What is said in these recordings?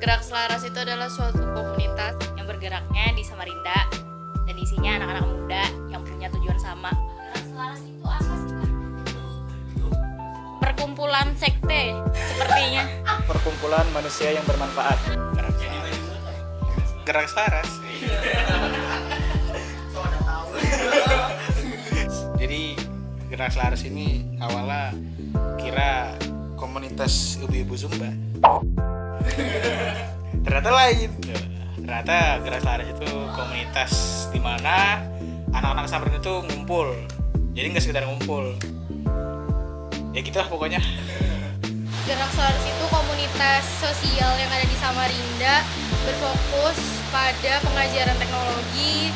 Gerak Selaras itu adalah suatu komunitas yang bergeraknya di Samarinda dan isinya anak-anak muda yang punya tujuan sama. Gerak Selaras itu apa sih, Kak? Perkumpulan sekte sepertinya. Perkumpulan manusia yang bermanfaat. Gerak Selaras. Jadi Gerak Selaras ini awalnya kira komunitas ibu-ibu Zumba. Ternyata lain. Ternyata Gerak Selaras itu komunitas di mana anak-anak Samarinda itu ngumpul. Jadi nggak sekedar ngumpul. Ya gitulah pokoknya. Gerak Selaras itu komunitas sosial yang ada di Samarinda, berfokus pada pengajaran teknologi,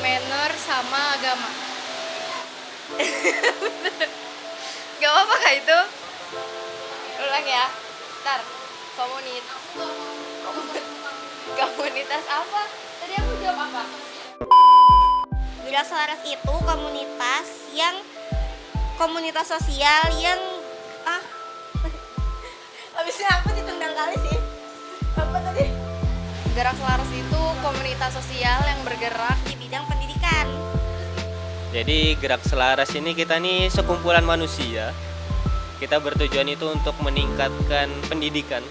manner, sama agama. Gak apa-apa kah itu? Ulang ya. Ntar, komunitas apa? Tadi aku jawab apa? Gerak Selaras itu komunitas sosial yang habisnya aku ditendang kali sih. Apa tadi? Gerak Selaras itu komunitas sosial yang bergerak Di bidang pendidikan. Jadi Gerak Selaras ini kita nih sekumpulan manusia. Kita bertujuan itu untuk meningkatkan pendidikan.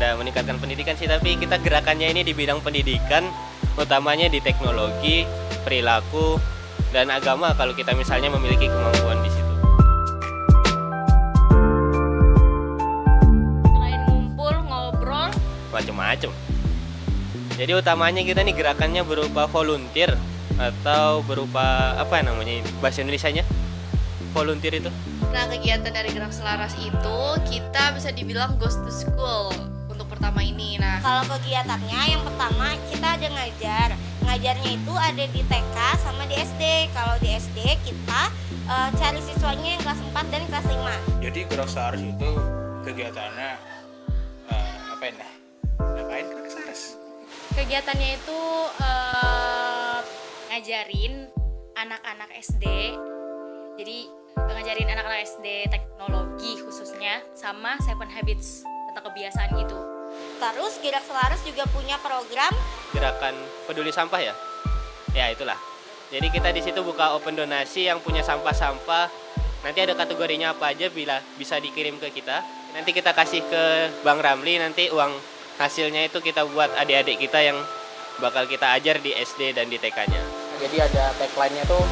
Nggak meningkatkan pendidikan sih, tapi kita gerakannya ini di bidang pendidikan, utamanya di teknologi, perilaku, dan agama kalau kita misalnya memiliki kemampuan di situ. selain ngumpul, ngobrol, Macam-macam. Jadi utamanya kita nih gerakannya berupa volunteer atau berupa apa namanya ini? Bahasa Indonesianya? Volunteer itu. Nah, kegiatan dari Gerak Selaras itu kita bisa dibilang goes to school untuk pertama ini. Nah, Kalau kegiatannya yang pertama kita ada ngajar. Ngajarnya itu ada di TK sama di SD. Kalau di SD kita cari siswanya yang kelas 4 dan kelas 5. Jadi Gerak Selaras itu kegiatannya ngapain Gerak Selaras? kegiatannya itu ngajarin anak-anak SD. Jadi ngajarin anak-anak SD teknologi khususnya, sama 7 habits tentang kebiasaan gitu. Terus Gerak Selaras juga punya program Gerakan peduli sampah ya. Ya itulah. Jadi kita di situ buka open donasi yang punya sampah-sampah. Nanti ada kategorinya apa aja, bila bisa dikirim ke kita. Nanti kita kasih ke Bang Ramli, nanti uang hasilnya itu kita buat adik-adik kita yang bakal kita ajar di SD dan di TK-nya. Jadi ada tagline-nya tuh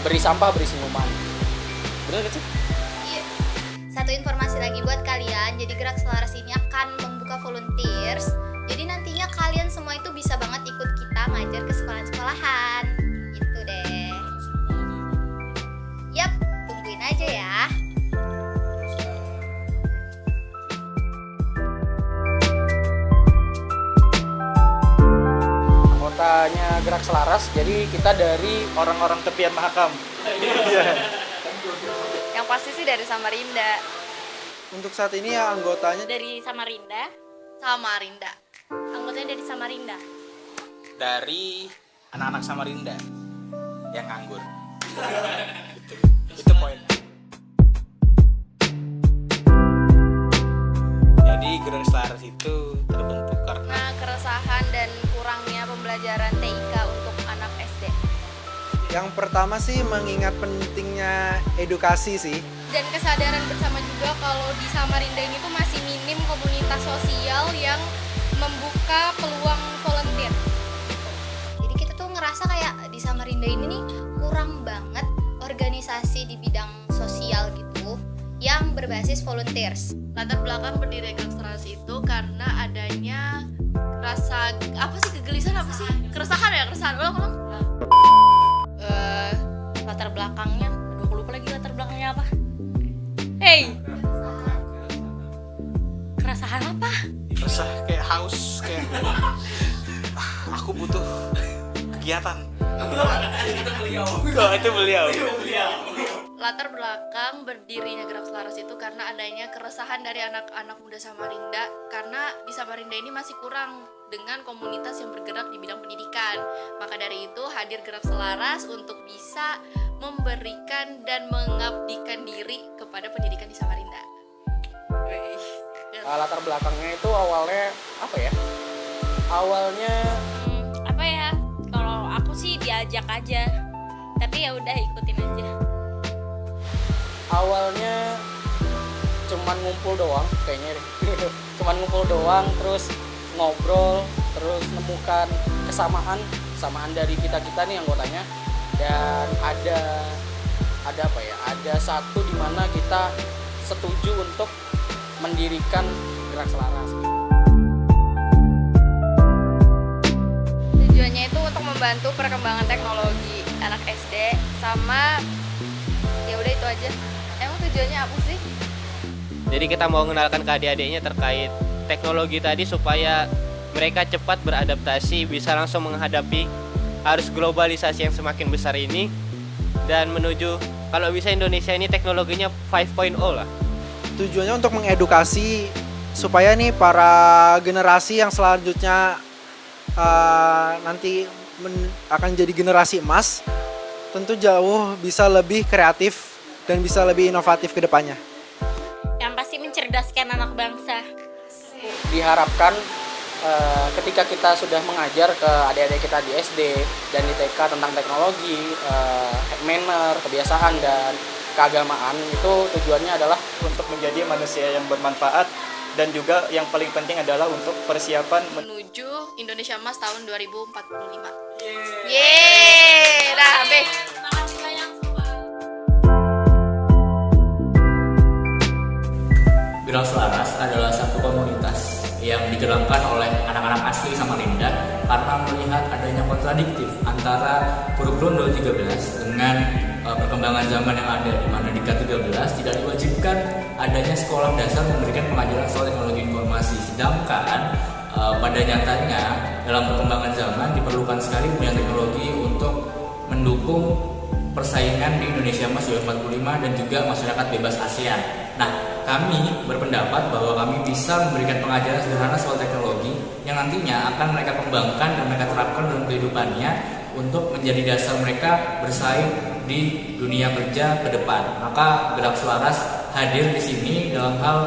beri sampah beri senyuman. Bener gak sih? Iya. Satu informasi lagi buat kalian, jadi Gerak Selaras ini akan membuka volunteers. Jadi nantinya kalian semua itu bisa banget ikut kita ngajar ke sekolahan-sekolahan. Gitu deh. Yap, tungguin aja ya. Anggotanya Gerak Selaras, jadi kita dari Orang-orang tepian Mahakam. Yang pasti sih dari Samarinda. Untuk saat ini ya anggotanya Dari Samarinda. Anggotanya dari Samarinda. Dari anak-anak Samarinda yang nganggur. Itu poin. Jadi Gerak Selaras itu terbentuk karena Nah, keresahan dan kurangnya pembelajaran TIK untuk anak SD. yang pertama sih mengingat pentingnya edukasi sih. Dan kesadaran bersama juga kalau di Samarinda ini tuh masih minim komunitas sosial yang membuka peluang volunteer. Jadi kita tuh ngerasa kayak di Samarinda ini nih kurang banget organisasi di bidang sosial gitu yang berbasis volunteers. Latar belakang berdiri Gerak Selaras itu karena adanya rasa kegelisahan keresahan. Ulang. Latar belakangnya, aduh aku lupa lagi latar belakangnya apa. Hey, keresahan apa? resah, kayak haus, kayak aku butuh kegiatan. Itu beliau. Latar belakang berdirinya Gerak Selaras itu karena adanya keresahan dari anak-anak muda Samarinda, karena di Samarinda ini masih kurang dengan komunitas yang bergerak di bidang pendidikan. Maka dari itu hadir Gerak Selaras untuk bisa memberikan dan mengabdikan diri kepada pendidikan di Samarinda. latar belakangnya itu awalnya apa ya? Awalnya Apa ya? Kalau aku sih diajak aja. Tapi ya udah ikutin aja. awalnya cuman ngumpul doang kayaknya deh. Cuman ngumpul doang, terus ngobrol, terus nemukan kesamaan dari kita nih anggotanya. Dan ada apa ya? Ada satu di mana kita setuju untuk mendirikan Gerak Selaras. Tujuannya itu untuk membantu perkembangan teknologi anak SD sama ya udah itu aja. Emang tujuannya apa sih? Jadi kita mau mengenalkan ke adik-adiknya terkait teknologi tadi supaya mereka cepat beradaptasi, bisa langsung menghadapi arus globalisasi yang semakin besar ini dan menuju kalau bisa Indonesia ini teknologinya 5.0 lah. Tujuannya untuk mengedukasi supaya nih para generasi yang selanjutnya nanti akan jadi generasi emas, tentu jauh bisa lebih kreatif dan bisa lebih inovatif ke depannya. Yang pasti mencerdaskan anak bangsa. Diharapkan ketika kita sudah mengajar ke adik-adik kita di SD dan di TK tentang teknologi, manner, kebiasaan, dan keagamaan, itu tujuannya adalah untuk menjadi manusia yang bermanfaat, dan juga yang paling penting adalah untuk persiapan Menuju Indonesia Emas tahun 2045. Yeay! Dah, Be. Gerak Selaras adalah satu komunitas yang digerakkan oleh anak-anak asli Samarinda karena melihat adanya kontradiktif antara kurikulum 2013 dengan perkembangan zaman yang ada, di mana di K13 tidak diwajibkan adanya sekolah dasar memberikan pengajaran soal teknologi informasi, sedangkan pada nyatanya dalam perkembangan zaman diperlukan sekali penggunaan teknologi untuk mendukung persaingan di Indonesia Emas 2045 dan juga masyarakat bebas ASEAN. Nah, kami berpendapat bahwa kami bisa memberikan pengajaran sederhana soal teknologi yang nantinya akan mereka kembangkan dan mereka terapkan dalam kehidupannya untuk menjadi dasar mereka bersaing di dunia kerja ke depan. Maka Gerak Selaras hadir di sini dalam hal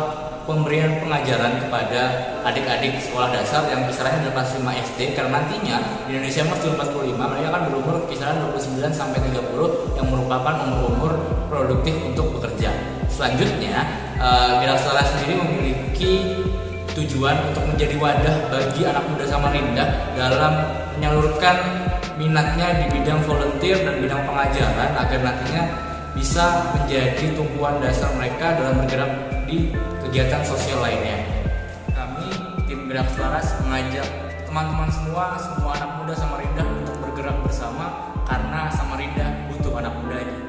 pemberian pengajaran kepada adik-adik sekolah dasar yang kisarannya adalah kelas 5 SD, karena nantinya di Indonesia Emas 2045 mereka akan berumur kisaran 29 sampai 30 yang merupakan umur-umur produktif untuk bekerja. Selanjutnya, Gerak Selaras sendiri memiliki tujuan untuk menjadi wadah bagi anak muda Samarinda dalam menyalurkan minatnya di bidang volunteer dan bidang pengajaran agar nantinya bisa menjadi tumpuan dasar mereka dalam bergerak di kegiatan sosial lainnya. Kami tim Gerak Selaras mengajak teman-teman semua anak muda Samarinda untuk bergerak bersama karena Samarinda butuh anak mudanya.